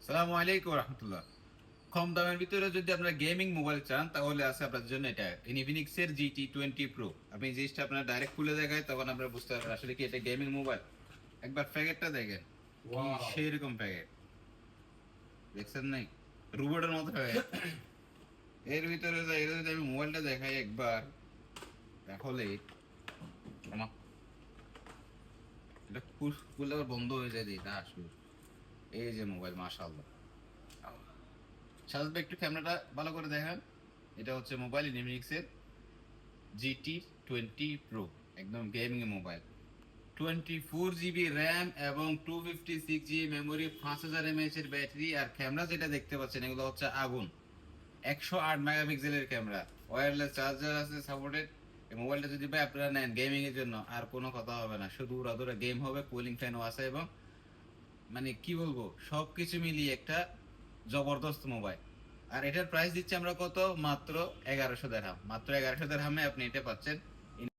সালামু আলাইকুম রহমতুল্লাহ। কম দামের ভিতরে যদি আপনারা গেমিং মোবাইল চান তাহলে আছে আপনাদের জন্য এটা ইনফিনিক্স এর GT20 Pro। আপনি এই জিনিসটা আপনারা ডাইরেক্ট খুলে দেখায় তখন আপনারা বুঝতে পারবেন আসলে কি এটা গেমিং মোবাইল। একবার প্যাকেটটা দেখেন, কি সেরকম প্যাকেট দেখছেন নাই, রোবটের মতো প্যাকেট। এর ভিতরে এর যদি আমি মোবাইলটা দেখাই একবার তাহলে এটা খুলে আবার বন্ধ হয়ে যায়, এটা আসলে এই যে মোবাইল মাশাআল্লাহ। সাজাদ ভাই একটু ক্যামেরাটা ভালো করে দেখান। এটা হচ্ছে মোবাইল ইনফিনিক্স এর GT20 Pro, একদম গেমিং মোবাইল। 24 GB র্যাম এবং 256 GB মেমোরি, 5000 mAh এর ব্যাটারি, আর ক্যামেরা যেটা দেখতে পাচ্ছেন এগুলো হচ্ছে আগুন। 108 মেগাপিক্সেলের ক্যামেরা, ওয়্যারলেস চার্জার আছে সাপোর্টেড। এই মোবাইলটা যদি ভাই আপনারা নেন গেমিং এর জন্য আর কোনো কথা হবে না, শুধু উড়াদুরা গেম হবে, কুলিং ফ্যানও আছে এবং মানে কি বলবো সবকিছু মিলিয়ে একটা জবরদস্ত মোবাইল। আর এটার প্রাইস দিচ্ছি আমরা কত, মাত্র 1100 দিরহাম। মাত্র 1100 দিরহামে আপনি এটা পাচ্ছেন